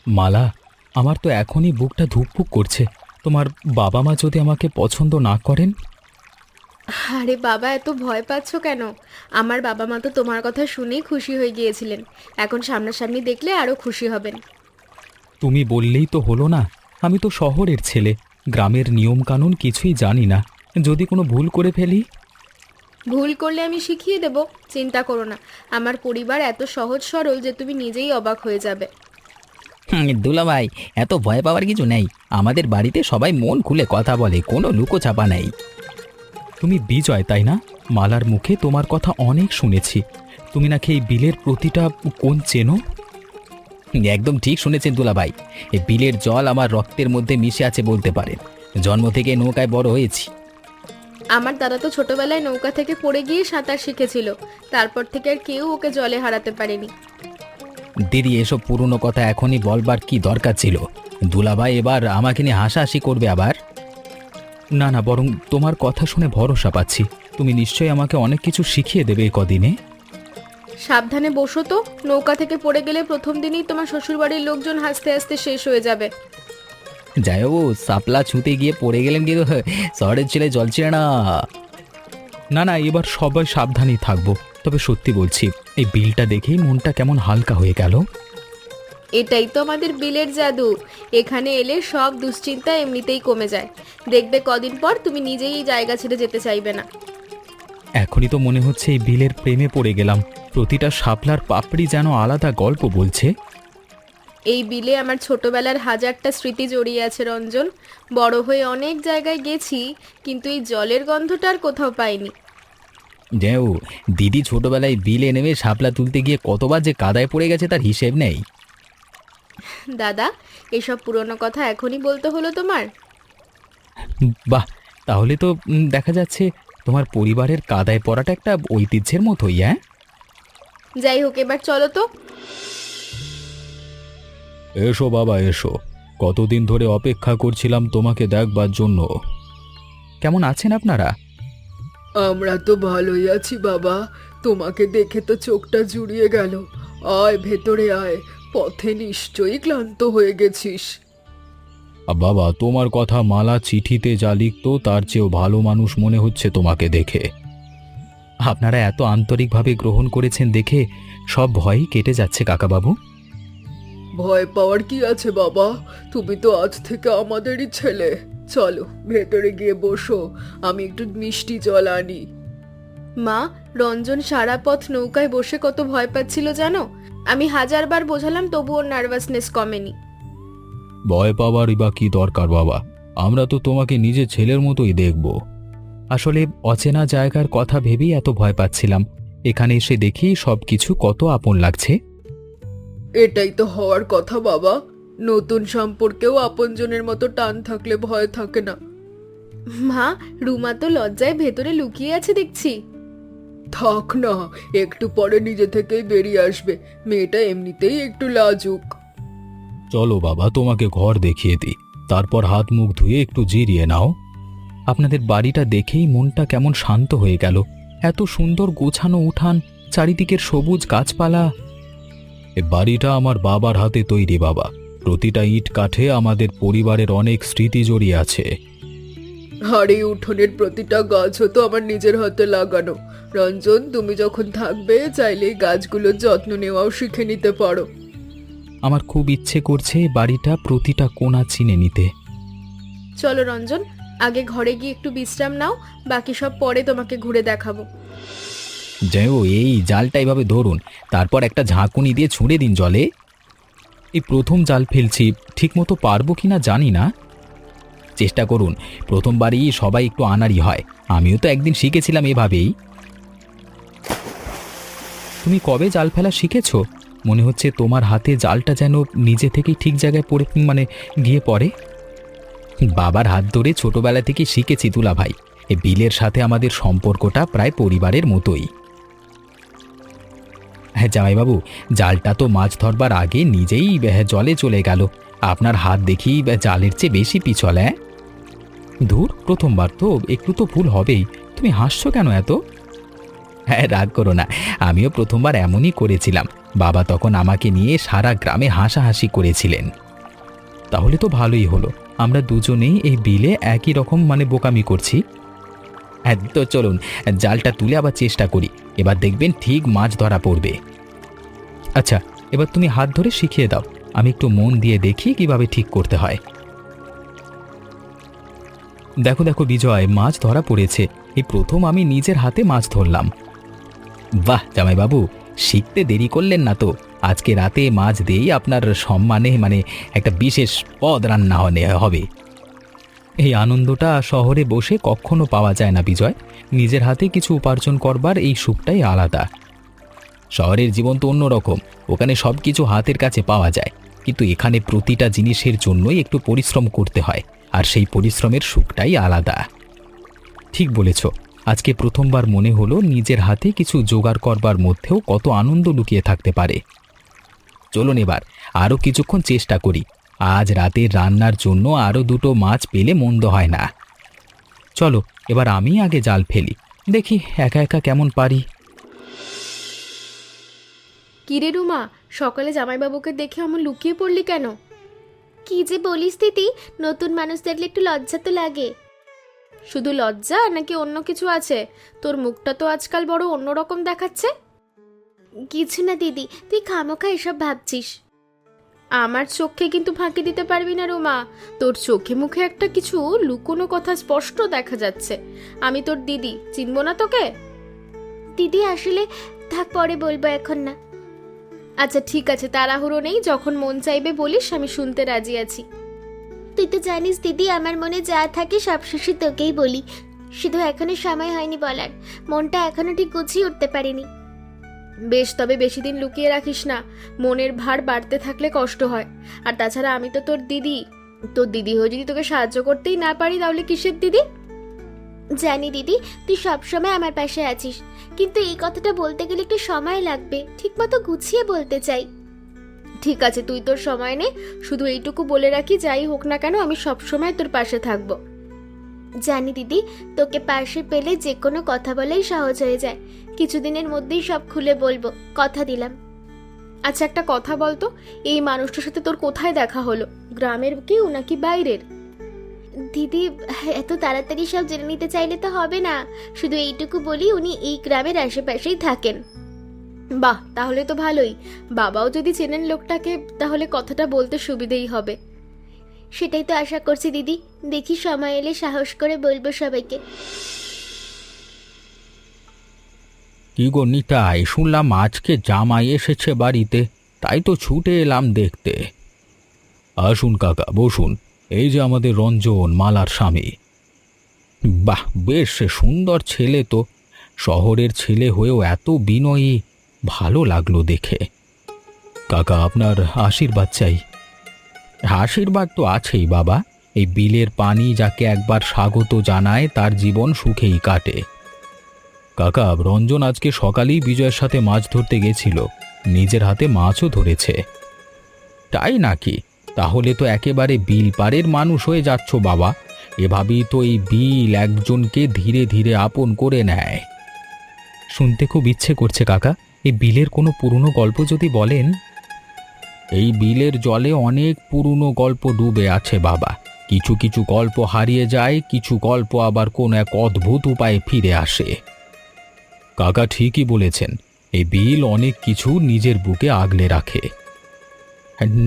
মালা, আমার তো এখনই বুকটা ধুকপুক করছে। তোমার বাবা মা যদি আমাকে পছন্দ না করেন? আরে বাবা, এত ভয় পাচ্ছ কেন? আমার বাবা মা তো তোমার কথা শুনেই খুশি হয়ে গিয়েছিলেন। এখন সামনাসামনি দেখলে আরও খুশি হবেন। তুমি বললেই তো হলো না। আমি তো শহরের ছেলে, গ্রামের নিয়মকানুন কিছুই জানি না। যদি কোনো ভুল করে ফেলি? ভুল করলে আমি শিখিয়ে দেব, চিন্তা করো না। আমার পরিবার এত সহজ সরল যে তুমি নিজেই অবাক হয়ে যাবে। দুলাভাই, এত ভয় পাওয়ার কিছু নেই। আমাদের বাড়িতে সবাই মন খুলে কথা বলে, কোনো লুকোছাপা নেই। তুমি বিজয়, তাই না? মালার মুখে তোমার কথা অনেক শুনেছি। তুমি নাকি এই বিলের প্রতিটা কোণ চেনো। একদম ঠিক শুনেছেন দুলাভাই। এই বিলের জল আমার রক্তের মধ্যে মিশে আছে বলতে পারেন। জন্ম থেকে নৌকায় বড় হয়েছি। আমার দাদা তো ছোটবেলায় নৌকা থেকে পড়ে গিয়ে সাঁতার শিখেছিল। তারপর থেকে আর কেউ ওকে জলে হারাতে পারেনি। দিদি, এসব পুরনো কথা এখনই বলবার কি দরকার ছিল? দুলাভাই এবার আমাকে নিয়ে হাসাহাসি করবে আবার। না না, বরং তোমার কথা শুনে ভরসা পাচ্ছি। তুমি নিশ্চয়ই আমাকে অনেক কিছু শিখিয়ে দেবে এই কদিনে। সাবধানে বসো তো, নৌকা থেকে পড়ে গেলে প্রথম দিনই তোমার শ্বশুরবাড়ির লোকজন হাসতে হাসতে শেষ হয়ে যাবে। যাই হোক, সাপলা ছুঁতে গিয়ে পড়ে গেলেন কিন্তু শহরের ছেলে জল ছিঁড়ে না। না না, এবার সবাই সাবধানেই থাকবো। তবে সত্যি বলছি, এই বিলটা দেখেই মনটা কেমন হালকা হয়ে গেল। এটাই তো আমাদের বিলের জাদু। এখানে এলে সব দুশ্চিন্তা এমনিতেই কমে যায়। দেখবে কদিন পর তুমি নিজেই এই জায়গা ছেড়ে যেতে চাইবে না। এখনই তো মনে হচ্ছে এই বিলের প্রেমে পড়ে গেলাম। প্রতিটা শাপলার পাপড়ি যেন আলাদা গল্প বলছে। এই বিলে আমার ছোটবেলার হাজারটা স্মৃতি জড়িয়ে আছে রঞ্জন। বড় হয়ে অনেক জায়গায় গেছি, কিন্তু এই জলের গন্ধটা আর কোথাও পাইনি। যেও, দিদি ছোটবেলায় বিলে নেমে শাপলা তুলতে গিয়ে কতবার যে কাদায় পড়ে গেছে তার হিসেব নেই। দাদা, এসব পুরনো কথা এখনই বলতে হলো তোমার? বাহ, তাহলে তো দেখা যাচ্ছে তোমার পরিবারের কাদায় পড়াটা একটা ঐতিহ্যের মতোই। হ্যাঁ, যাই হোক, এবার চলো তো। এসো বাবা এসো। কতদিন ধরে অপেক্ষা করছিলাম তোমাকে দেখবার জন্য। কেমন আছেন আপনারা? আমরা তো ভালোই আছি বাবা। তোমাকে দেখে তো চোখটা জুড়িয়ে গেল। আয় ভেতরে আয়, পথে নিশ্চয়ই ক্লান্ত হয়ে গেছিস। বাবা, তোমার কথা মালা চিঠিতে যা লিখতো তার চেয়েও ভালো মানুষ মনে হচ্ছে তোমাকে দেখে। আপনারা এত আন্তরিকভাবে গ্রহণ করেছেন দেখে সব ভয়ই কেটে যাচ্ছে কাকাবাবু। ভয় পাওয়ার কি আছে বাবা? তুমি তো আজ থেকে আমাদেরই ছেলে। চলো ভেতরে গিয়ে বসো, আমি একটু মিষ্টি জল আনি। মা, রঞ্জন সারা পথ নৌকায় বসে কত ভয় পাচ্ছিল জানো? আমি হাজারবার বোঝালাম, তবুও নার্ভাসনেস কমেনি। ভয় পাওয়ারই বা কি দরকার বাবা? আমরা তো তোমাকে নিজের ছেলের মতোই দেখব। আসলে অচেনা জায়গার কথা ভেবেই এত ভয় পাচ্ছিলাম। এখানে এসে দেখি সবকিছু কত আপন লাগছে। এটাই তো হওয়ার কথা বাবা। নতুন সম্পর্কেও আপনজনের মতো টান থাকলে ভয় থাকে না। মা, রুমা তো লজ্জায় ভেতরে লুকিয়ে আছে দেখছি। থাক না, একটু পরে নিজে থেকেই বেরিয়ে আসবে। মেয়েটা এমনিতেই একটু লাজুক। চলো বাবা, তোমাকে ঘর দেখিয়ে দিই, তারপর হাত মুখ ধুয়ে একটু জিরিয়ে নাও। আপনাদের বাড়িটা দেখেই মনটা কেমন শান্ত হয়ে গেল। এত সুন্দর গোছানো উঠান, চারিদিকের সবুজ গাছপালা। এ বাড়িটা আমার বাবার হাতে তৈরি বাবা। প্রতিটা ইট কাঠে আমাদের পরিবারের অনেক স্মৃতি জড়িয়ে আছে। আর এই উঠোনের প্রতিটা গাছও তো আমার নিজের হাতে লাগানো। রঞ্জন, তুমি যখন থাকবে চাইলে এই গাছগুলোর যত্ন নেওয়াও শিখে নিতে পারো। আমার খুব ইচ্ছে করছে এই বাড়িটা প্রতিটা কোণা চিনে নিতে। চলো রঞ্জন, আগে ঘরে গিয়ে একটু বিশ্রাম নাও। বাকি সব পরে তোমাকে ঘুরে দেখাবো। যেও, এই জালটা এভাবে ধরুন, তারপর একটা ঝাঁকুনি দিয়ে ছুঁড়ে দিন জলে। এই প্রথম জাল ফেলছি, ঠিকমতো পারবো কিনা জানি না। চেষ্টা করুন, প্রথমবারই সবাই একটু আনাড়ি হয়। আমিও তো একদিন শিখেছিলাম এভাবেই। তুমি কবে জাল ফেলা শিখেছো? মনে হচ্ছে তোমার হাতে জালটা যেন নিজে থেকেই ঠিক জায়গায় পড়ে গিয়ে পড়ে। বাবার হাত ধরে ছোটবেলা থেকে শিখেছি দুলা ভাই। এই বিলের সাথে আমাদের সম্পর্কটা প্রায় পরিবারের মতোই। হ্যাঁ জামাইবাবু, জালটা তো মাছ ধরবার আগে নিজেই জলে চলে গেল। আপনার হাত দেখি জালের চেয়ে বেশি পিছল। হ্যাঁ, ধুর, প্রথমবার তো একটু তো ভুল হবেই। তুমি হাসছো কেন এত? হ্যাঁ রাগ করো না, আমিও প্রথমবার এমনই করেছিলাম। বাবা তখন আমাকে নিয়ে সারা গ্রামে হাসাহাসি করেছিলেন। তাহলে তো ভালোই হলো, আমরা দুজনেই এই বিলে একই রকম বোকামি করছি। হ্যাঁ, তো চলুন জালটা তুলে আবার চেষ্টা করি, এবার দেখবেন ঠিক মাছ ধরা পড়বে। আচ্ছা, এবার তুমি হাত ধরে শিখিয়ে দাও, আমি একটু মন দিয়ে দেখি কিভাবে ঠিক করতে হয়। দেখো দেখো বিজয়, মাছ ধরা পড়েছে। এই প্রথম আমি নিজের হাতে মাছ ধরলাম। বাহ জামাইবাবু, শিখতে দেরি করলেন না তো। আজকে রাতে মাছ দিয়েই আপনার সম্মানে একটা বিশেষ পদ রান্না হবে। এই আনন্দটা শহরে বসে কখনো পাওয়া যায় না বিজয়। নিজের হাতে কিছু উপার্জন করবার এই সুখটাই আলাদা। শহরের জীবন তো অন্যরকম, ওখানে সব কিছু হাতের কাছে পাওয়া যায়, কিন্তু এখানে প্রতিটা জিনিসের জন্যই একটু পরিশ্রম করতে হয়, আর সেই পরিশ্রমের সুখটাই আলাদা। ঠিক বলেছ, আজকে প্রথমবার মনে হলো নিজের হাতে কিছু জোগাড় করবার মধ্যেও কত আনন্দ লুকিয়ে থাকতে পারে। চলুন এবার আরও কিছুক্ষণ চেষ্টা করি, আজ রাতের রান্নার জন্য আরও দুটো মাছ পেলে মন্দ হয় না। চলো এবার আমি আগে জাল ফেলি, দেখি একা একা কেমন পারি। কিরে রুমা, সকালে জামাইবাবুকে দেখে আমার লুকিয়ে পড়লি কেন? কি যে বলিস দিদি, নতুন মানুষ দেখলে একটু লজ্জা তো লাগে। শুধু লজ্জা নাকি অন্য কিছু আছে? তোর মুখটা তো আজকাল বড় অন্যরকম দেখাচ্ছে। কিছু না দিদি, তুই খামোখা এসব ভাবছিস। আমার চোখে কিন্তু ফাঁকি দিতে পারবি না রুমা, তোর চোখে মুখে একটা কিছু লুকোনো কথা স্পষ্ট দেখা যাচ্ছে। আমি তোর দিদি, চিনব না তোকে? দিদি আসলে থাক, পরে বলবো, এখন না। আচ্ছা ঠিক আছে, তাড়াহুড়ো নেই, যখন মন চাইবে বলিস, আমি শুনতে রাজি আছি। তুই তো জানিস দিদি, আমার মনে যা থাকে সব শেষে তোকেই বলি, শুধু এখনো সময় হয়নি বলার, মনটা এখনো ঠিক গুছিয়ে উঠতে পারিনি। বেশ, তবে বেশি দিন লুকিয়ে রাখিস না, মনের ভার বাড়তে থাকলে কষ্ট হয়। আর তাছাড়া আমি তো তোর দিদি, তোর দিদি হয়ে যদি তোকে সাহায্য করতেই না পারি তাহলে কিসের দিদি? জানি দিদি, তুই সবসময় আমার পাশে আছিস, কিন্তু এই কথাটা বলতে গেলে একটু সময় লাগবে, ঠিক মতো গুছিয়ে বলতে চাই। ঠিক আছে, তুই তোর সময় নে, শুধু এইটুকু বলে রাখি, যাই হোক না কেন আমি সবসময় তোর পাশে থাকবো। জানি দিদি, তোকে পাশে পেলে যে কোনো কথা বলেই সহজ হয়ে যায়, কিছুদিনের মধ্যেই সব খুলে বলবো, কথা দিলাম। আচ্ছা একটা কথা বলতো, এই মানুষটার সাথে তোর কোথায় দেখা হলো? গ্রামের কেউ নাকি বাইরের? দিদি এত তাড়াতাড়ি সব জেনে নিতে চাইলে তো হবে না, শুধু এইটুকু বলি উনি এই গ্রামের আশেপাশেই থাকেন। বাহ, তাহলে তো ভালোই, বাবাও যদি চেনেন লোকটাকে তাহলে কথাটা বলতে সুবিধেই হবে। সেটাই তো আশা করছি দিদি, দেখি সময় এলে সাহস করে বলবো সবাইকে। কি গো নিতাই, শুনলাম আজকে জামাই এসেছে বাড়িতে, তাই তো ছুটে এলাম দেখতে। আসুন কাকা, বসুন। এই যে আমাদের রঞ্জন, মালার স্বামী। বাহ, বেশ সুন্দর ছেলে তো, শহরের ছেলে হয়েও এত বিনয়ী, ভালো লাগলো দেখে। কাকা আপনার আশীর্বাদ চাই। আশীর্বাদ তো আছেই বাবা, এই বিলের পানি যাকে একবার স্বাগত জানায় তার জীবন সুখেই কাটে। কাকা, রঞ্জন আজকে সকালেই বিজয়ের সাথে মাছ ধরতে গেছিল, নিজের হাতে মাছও ধরেছে। তাই নাকি? তাহলে তো একেবারে বিল পাড়ের মানুষ হয়ে যাচ্ছ বাবা, এভাবেই তো এই বিল একজনকে ধীরে ধীরে আপন করে নেয়। শুনতে খুব ইচ্ছে করছে কাকা, এই বিলের কোনো পুরনো গল্প যদি বলেন। এই বিলের জলে অনেক পুরনো গল্প ডুবে আছে বাবা, কিছু কিছু গল্প হারিয়ে যায়, কিছু গল্প আবার কোনো এক অদ্ভুত উপায়ে ফিরে আসে। কাকা ঠিকই বলেছেন, এই বিল অনেক কিছু নিজের বুকে আগলে রাখে।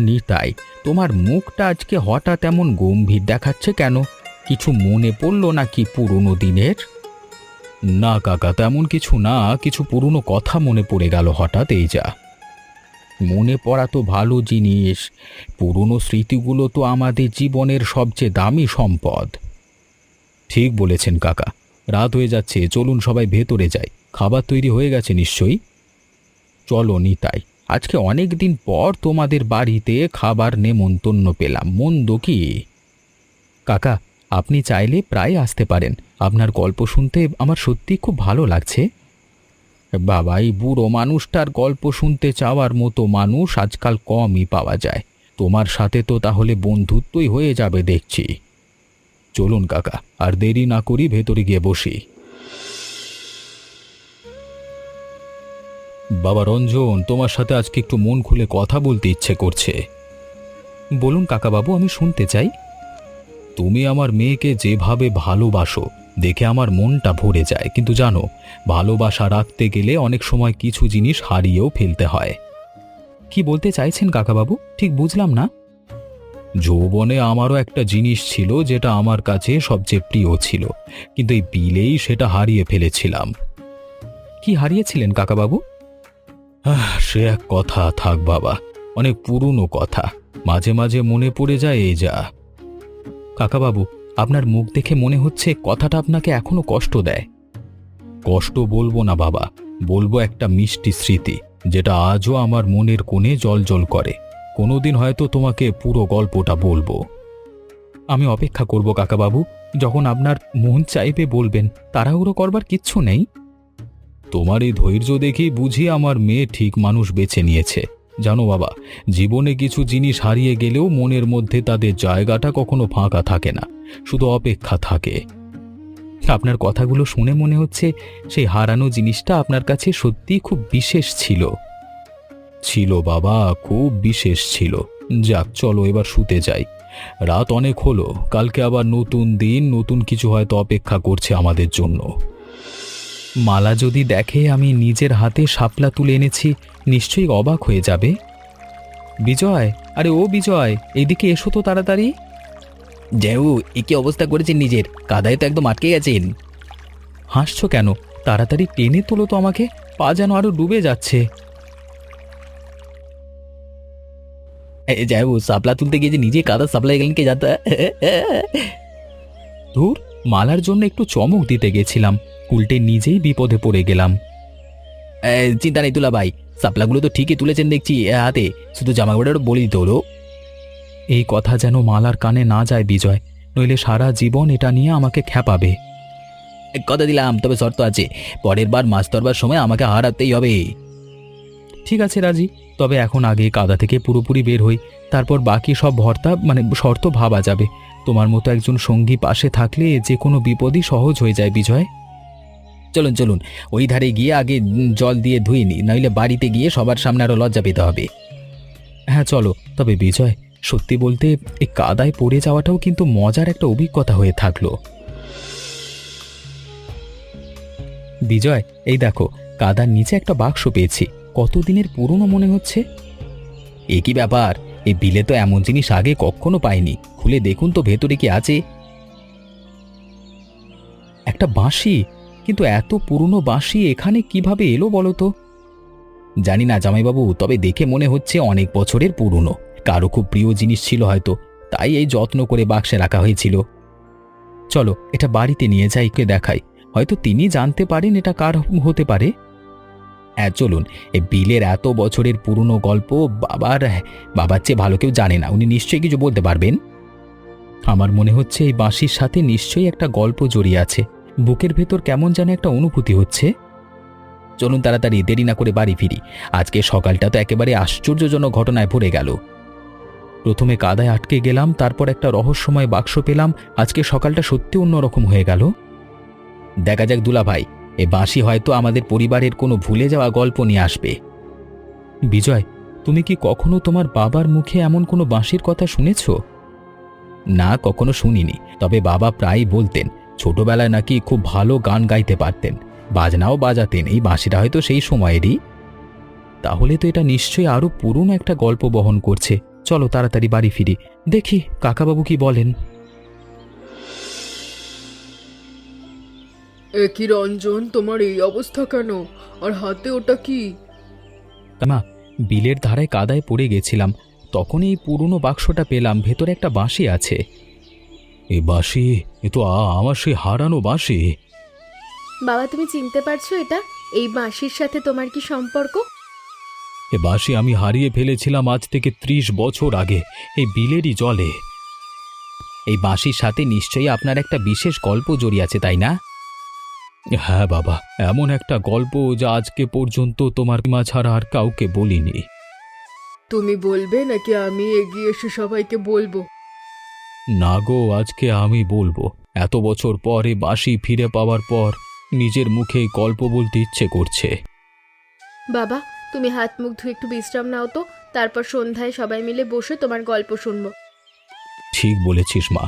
নিতাই, তোমার মুখটা আজকে হঠাৎ এমন গম্ভীর দেখাচ্ছে কেন? কিছু মনে পড়লো নাকি পুরনো দিনের? না কাকা, তেমন কিছু না, কিছু পুরনো কথা মনে পড়ে গেল হঠাৎ, এই যা। মনে পড়া তো ভালো জিনিস, পুরনো স্মৃতিগুলো তো আমাদের জীবনের সবচেয়ে দামি সম্পদ। ঠিক বলেছেন কাকা, রাত হয়ে যাচ্ছে, চলুন সবাই ভেতরে যাই, খাবার তৈরি হয়ে গেছে নিশ্চয়ই। চলো নিতাই, আজকে অনেক দিন পর তোমাদের বাড়িতে খাবার নেমন্তন্ন পেলাম, মন্দ কি? কাকা, আপনি চাইলে প্রায় আসতে পারেন, আপনার গল্প শুনতে আমার সত্যি খুব ভালো লাগছে। বাবা, এই বুড়ো মানুষটার গল্প শুনতে চাওয়ার মতো মানুষ আজকাল কমই পাওয়া যায়। তোমার সাথে তো তাহলে বন্ধুত্বই হয়ে যাবে দেখছি। চলুন কাকা, আর দেরি না করি ভেতরে গিয়ে বসি। বাবা রঞ্জন, তোমার সাথে আজকে একটু মন খুলে কথা বলতে ইচ্ছে করছে। বলুন কাকাবাবু, আমি শুনতে চাই। তুমি আমার মেয়েকে যেভাবে ভালোবাসো দেখে আমার মনটা ভরে যায়, কিন্তু জানো, ভালোবাসা রাখতে গেলে অনেক সময় কিছু জিনিস হারিয়েও ফেলতে হয়। কি বলতে চাইছেন কাকাবাবু, ঠিক বুঝলাম না। যৌবনে আমারও একটা জিনিস ছিল যেটা আমার কাছে সবচেয়ে প্রিয় ছিল, কিন্তু এই বিলেই সেটা হারিয়ে ফেলেছিলাম। কি হারিয়েছিলেন কাকাবাবু? সে এক কথা, থাক বাবা, অনেক পুরনো কথা, মাঝে মাঝে মনে পড়ে যায় এই যা। কাকাবাবু, আপনার মুখ দেখে মনে হচ্ছে কথাটা আপনাকে এখনো কষ্ট দেয়। কষ্ট বলবো না বাবা, বলবো একটা মিষ্টি স্মৃতি যেটা আজও আমার মনের কোণে জ্বলজ্বল করে। কোনোদিন হয়তো তোমাকে পুরো গল্পটা বলবো। আমি অপেক্ষা করব কাকাবাবু, যখন আপনার মন চাইবে বলবেন, তাড়াহুড়ো করবার কিচ্ছু নেই। তোমার এই ধৈর্য দেখেই বুঝি আমার মেয়ে ঠিক মানুষ বেছে নিয়েছে। জানো বাবা, জীবনে কিছু জিনিস হারিয়ে গেলেও মনের মধ্যে তাদের জায়গাটা কখনো ফাঁকা থাকে না, শুধু অপেক্ষা থাকে। আপনার কথাগুলো শুনে মনে হচ্ছে সেই হারানো জিনিসটা আপনার কাছে সত্যিই খুব বিশেষ ছিল। ছিল বাবা, খুব বিশেষ ছিল। যাক, চলো এবার শুতে যাই, রাত অনেক হলো। কালকে আবার নতুন দিন, নতুন কিছু হয়তো অপেক্ষা করছে আমাদের জন্য। মালা যদি দেখে আমি নিজের হাতে শাপলা তুলে এনেছি, নিশ্চয়ই অবাক হয়ে যাবে। বিজয়, আরে ও বিজয়, এইদিকে এসো তো তাড়াতাড়ি। জেউ, এ কি অবস্থা করেছেন নিজের? কাদায় তো একদম আটকে গেছেন। হাসছো কেন? তাড়াতাড়ি টেনে তোলো তো আমাকে, পা যেন আরো ডুবে যাচ্ছে। জেউ, সাপলা তুলতে গিয়ে যে নিজে কাদা সাপ্লাই গেলেন, কে জানতা। ধুর, মালার জন্য একটু চমক দিতে গেছিলাম, উল্টে নিজেই বিপদে পড়ে গেলাম। চিন্তা নেই তুলা ভাই, সাপলাগুলো তো ঠিকই তুলেছেন দেখছি হাতে, শুধু জামা কাপড়টা বলে দিতে হলো। এই কথা যেন মালার কানে না যায় বিজয়, নইলে সারা জীবন এটা নিয়ে আমাকে খ্যাপাবে। কথা দিলাম, তবে শর্ত আছে, পরের বার মাছ ধরবার সময় আমাকে হারাতেই হবে। ঠিক আছে রাজি, তবে এখন আগে কাদা থেকে পুরোপুরি বের হই, তারপর বাকি সব শর্ত ভাবা যাবে। তোমার মতো একজন সঙ্গী পাশে থাকলে যে কোনো বিপদই সহজ হয়ে যায় বিজয়। চলুন চলুন, ওই ধারে গিয়ে আগে জল দিয়ে ধুয়ে নি, নইলে বাড়িতে গিয়ে সবার সামনে আরো লজ্জা পেতে হবে। হ্যাঁ চলো, তবে বিজয়, সত্যি বলতে এই কাদায় পড়ে যাওয়াটাও কিন্তু মজার একটা অভিজ্ঞতা হয়ে থাকলো। বিজয়, এই দেখো, কাদার নিচে একটা বাক্স পেয়েছি, কতদিনের পুরনো মনে হচ্ছে। এ কি ব্যাপার? এই বিলে তো এমন জিনিস আগে কখনো পাইনি, খুলে দেখুন তো ভেতরে কি আছে। একটা বাঁশি, কিন্তু এত পুরনো বাঁশি এখানে কিভাবে এলো বলো তো? জানি না জামাইবাবু, তবে দেখে মনে হচ্ছে অনেক বছরের পুরনো, কারো খুব প্রিয় জিনিস ছিল হয়তো, তাই এই যত্ন করে বাক্সে রাখা হয়েছিল। চলো এটা বাড়িতে নিয়ে যাই, কে দেখাই, হয়তো তিনি জানতে পারেন এটা কার হতে পারে। হ্যাঁ চলুন, এই বিলের এত বছরের পুরনো গল্প বাবার চেয়ে ভালো কেউ জানে না, উনি নিশ্চয়ই কিছু বলতে পারবেন। আমার মনে হচ্ছে এই বাঁশির সাথে নিশ্চয়ই একটা গল্প জড়িয়ে আছে, বুকের ভেতর কেমন যেন একটা অনুভূতি হচ্ছে। চলুন তাড়াতাড়ি, দেরি না করে বাড়ি ফিরি, আজকে সকালটা তো একেবারে আশ্চর্যজনক ঘটনায় ভরে গেল। প্রথমে কাদায় আটকে গেলাম, তারপর একটা রহস্যময় বাক্স পেলাম, আজকে সকালটা সত্যি অন্যরকম হয়ে গেল। দেখা যাক দুলা ভাই, এ বাঁশি হয়তো আমাদের পরিবারের কোনো ভুলে যাওয়া গল্প নিয়ে আসবে। বিজয়, তুমি কি কখনো তোমার বাবার মুখে এমন কোনো বাঁশির কথা শুনেছ? না, কখনো শুনিনি, তবে বাবা প্রায়ই বলতেন ছোটবেলায় নাকি খুব ভালো গান গাইতে পারতেন, বাজনাও বাজাতেন, এই বাঁশিটা হয়তো সেই সময়েরই। তাহলে তো এটা নিশ্চয়ই আরো পুরনো একটা গল্প বহন করছে। চলো তাড়াতাড়ি বাড়ি ফিরি, দেখি কাকাবাবু কি বলেন। এ কি রঞ্জন, তোমার এই অবস্থা কেন? আর হাতে ওটা কি? মা, বিলের ধারায় কাদায় পড়ে গেছিলাম, তখন এই পুরনো বাক্সটা পেলাম, ভেতরে একটা বাঁশি আছে। এই বাঁশি, এ তো আমার সেই হারানো বাঁশি। বাবা, তুমি চিনতে পারছো এটা? এই বাঁশির সাথে তোমার কি সম্পর্ক? এ বাঁশি আমি হারিয়ে ফেলেছিলাম আজ থেকে 30 বছর আগে, এই বিলেরই জলে। এই বাঁশির সাথে নিশ্চয়ই আপনার একটা বিশেষ গল্প জড়িয়ে আছে, তাই না? হ্যাঁ বাবা, এমন একটা গল্প যা আজকে পর্যন্ত তোমার মা ছাড়া আর কাউকে বলিনি। তুমি বলবে নাকি আমি এগিয়ে এসে সবাইকে বলবো? না গো, আজকে আমি বলবো। এত বছর পরে বাঁশি ফিরে পাওয়ার পর নিজের মুখে গল্প বলতে ইচ্ছে করছে। বাবা, তুমি হাত মুখ ধুয়ে একটু বিশ্রাম নাও তো, তারপর সন্ধ্যায় সবাই মিলে বসে তোমার গল্প শুনবো। ঠিক বলেছিস মা,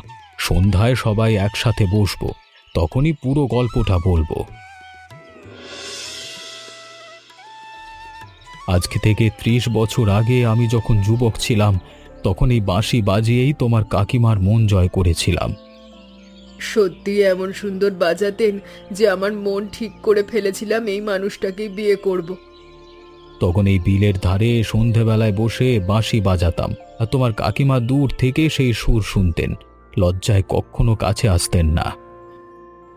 সন্ধ্যায় সবাই একসাথে বসবো, তখনই পুরো গল্পটা বলবো। আজকে থেকে 30 বছর আগে আমি যখন যুবক ছিলাম, তখন এই বাঁশি বাজিয়েই তোমার কাকিমার মন জয় করেছিলাম। সত্যি এমন সুন্দর বাজাতেন যে আমার মন ঠিক করে ফেলেছিলাম এই মানুষটাকেই বিয়ে করব। তখন এই বিলের ধারে সন্ধেবেলায় বসে বাঁশি বাজাতাম, আর তোমার কাকিমা দূর থেকে সেই সুর শুনতেন, লজ্জায় কখনো কাছে আসতেন না।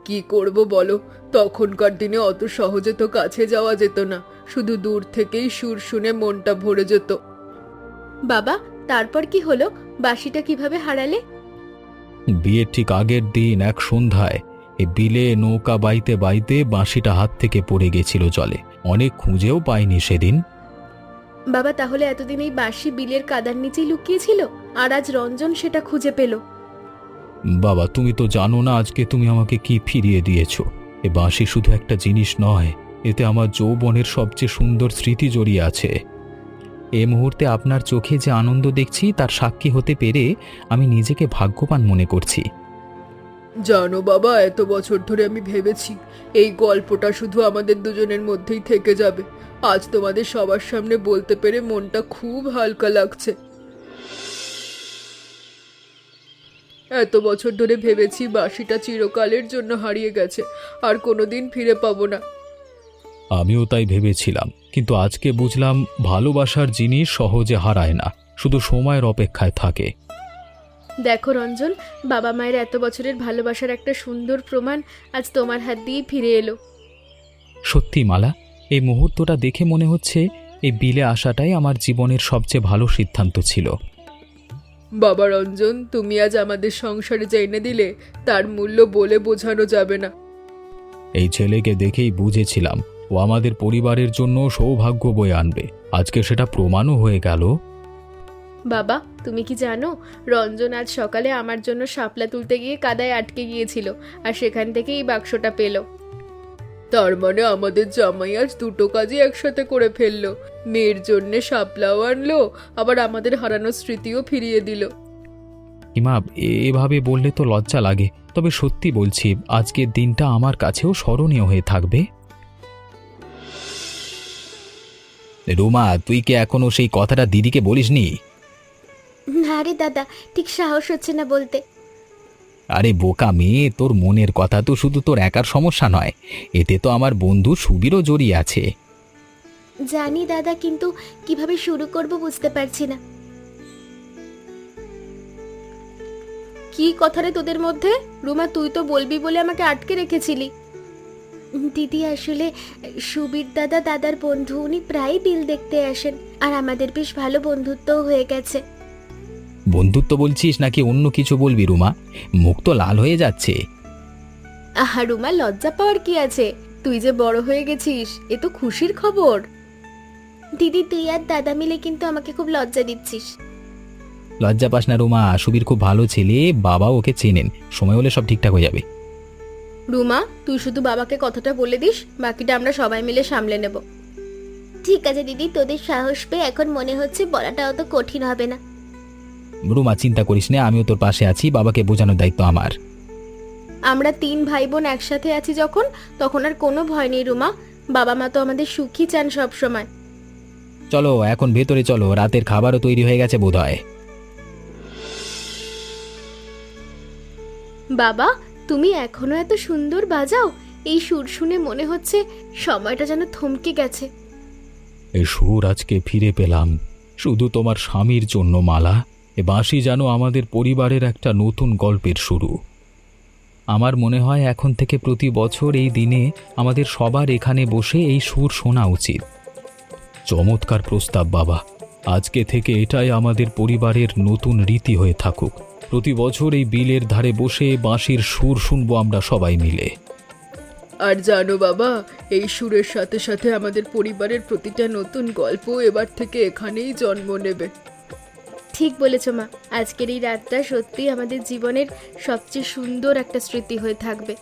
কি করব বলো, তখনকার দিনে অত সহজে তো কাছে যাওয়া যেত না, শুধু দূর থেকেই সুর শুনে মনটা ভরে যেত। বাবা, তারপর কি হলো? বাঁশিটা কিভাবে হারালে? বিয়ের ঠিক আগের দিন এক সন্ধ্যায় এই বিলে নৌকা বাইতে বাইতে বাঁশিটা হাত থেকে পড়ে গেছিল জলে, অনেক খুঁজেও পাইনি সেদিন। বাবা, তাহলে এতদিন এই বাঁশি বিলের কাদার নিচেই লুকিয়েছিল, আর আজ রঞ্জন সেটা খুঁজে পেল। বাবা, তুমি তো জানো না আজকে তুমি আমাকে কি ফিরিয়ে দিয়েছো। এ বাঁশি শুধু একটা জিনিস নয়, এতে আমার যৌবনের সবচেয়ে সুন্দর স্মৃতি জড়িয়ে আছে। এই মুহূর্তে আপনার চোখে যে আনন্দ দেখছি তার সাক্ষী হতে পেরে আমি নিজেকে ভাগ্যবান মনে করছি। জানো বাবা, এত বছর ধরে আমি ভেবেছি এই গল্পটা শুধু আমাদের দুজনের মধ্যেই থেকে যাবে। আজ তোমাদের সবার সামনে বলতে পেরে মনটা খুব হালকা লাগছে। এত বছর ধরে ভেবেছি বাঁশিটা চিরকালের জন্য হারিয়ে গেছে, আর কোনোদিন ফিরে পাবো না। আমিও তাই ভেবেছিলাম, কিন্তু আজকে বুঝলাম ভালোবাসার জিনিস সহজে হারায় না, শুধু সময়ের অপেক্ষায় থাকে। দেখো রঞ্জন, বাবা মায়ের এত বছরের ভালোবাসার একটা সুন্দর প্রমাণ আজ তোমার হাত দিয়ে ফিরে এলো। সত্যি মালা, এই মুহূর্তটা দেখে মনে হচ্ছে এই বিলে আসাটাই আমার জীবনের সবচেয়ে ভালো সিদ্ধান্ত ছিল। বাবা রঞ্জন, তুমি আজ আমাদের সংসারে যে এনে দিলে তার মূল্য বলে বোঝানো যাবে না। এই ছেলেকে দেখেই বুঝেছিলাম ও আমাদের পরিবারের জন্য সৌভাগ্য বয়ে আনবে, আজকে সেটা প্রমাণও হয়ে গেল। বাবা, তুমি কি জানো, রঞ্জন আজ সকালে আমার জন্য শাপলা তুলতে গিয়ে কাদায় আটকে গিয়েছিল, আর সেখান থেকে এই বাক্সটা পেল। তার মানে আমাদের জামাই আজ দুটো কাজই একসাথে করে ফেললো, মেয়ের জন্যে শাপলাও আনলো, আবার আমাদের হারানোর স্মৃতিও ফিরিয়ে দিল। ইমা, এভাবে বললে তো লজ্জা লাগে, তবে সত্যি বলছি আজকের দিনটা আমার কাছেও স্মরণীয় হয়ে থাকবে। রুমা, তুই কি এখনো সেই কথাটা দিদিকে বলিসনি? না রে দাদা, ঠিক সাহস হচ্ছে না বলতে। আরে বোকা মেয়ে, তোর মনের কথা তো শুধু তোর একার সমস্যা নয়, এতে তো আমার বন্ধু সুবীরও জড়িয়ে আছে। জানি দাদা, কিন্তু কিভাবে শুরু করব বুঝতে পারছি না। কি কথা রে তোদের মধ্যে? রুমা, তুই তো বলবি বলে আমাকে আটকে রেখেছিলি। দিদি, আসলে সুবীর দাদা দাদার বন্ধু, উনি প্রায় বিল দেখতে আসেন, আর আমাদের বেশ ভালো বন্ধুত্বও হয়ে গেছে। বন্ধুত্ব বলছিস নাকি অন্য কিছু বলবি রুমা? মুখ তো লাল হয়ে যাচ্ছে। আহা রুমা, লজ্জা পাওয়ার কি আছে? তুই যে বড় হয়ে গেছিস, এ তো খুশির খবর। দিদি, তুই আর দাদা মিলে কিন্তু আমাকে খুব লজ্জা দিচ্ছিস। লজ্জা পাস না রুমা, সুবীর খুব ভালো ছেলে, বাবা ওকে চেনেন, সময় হলে সব ঠিকঠাক হয়ে যাবে। রুমা, তুই শুধু বাবাকে কথাটা বলে দিস, বাকিটা আমরা সবাই মিলে সামলে নেব। ঠিক আছে দিদি, তোদের সাহস পেয়ে এখন মনে হচ্ছে বলাটা অত কঠিন হবে না। রুমা, চিন্তা করিস না, আমিও তোর পাশে আছি, বাবাকে বোঝানোর দায়িত্ব আমার। আমরা 3 ভাই বোন একসাথে আছি যখন, তখন আর কোনো ভয় নেই রুমা। বাবা মা তো আমাদের সুখী চান সব সময়। চলো এখন ভেতরে চলো, রাতের খাবারও তৈরি হয়ে গেছে বোধহয়। বাবা, তুমি এখনো এত সুন্দর বাজাও, এই সুর শুনে মনে হচ্ছে সময়টা যেন থমকে গেছে। এই সুর আজকে ফিরে পেলাম শুধু তোমার স্বামীর জন্য মালা। এ বাঁশি যেন আমাদের পরিবারের একটা নতুন গল্পের শুরু। আমার মনে হয় এখন থেকে প্রতি বছর এই দিনে আমাদের সবার এখানে বসে এই সুর শোনা উচিত। চমৎকার প্রস্তাব বাবা, আজকে থেকে এটাই আমাদের পরিবারের নতুন রীতি হয়ে থাকুক। প্রতি বছর এই বিলের ধারে বসে বাঁশির সুর শুনবো আমরা সবাই মিলে। আর জানো বাবা, এই সুরের সাথে সাথে আমাদের পরিবারের প্রতিটা নতুন গল্প এবার থেকে এখানেই জন্ম নেবে। ঠিক বলেছ মা, আজকের এই রাতটা সত্যিই আমাদের জীবনের সবচেয়ে সুন্দর একটা স্মৃতি হয়ে থাকবে।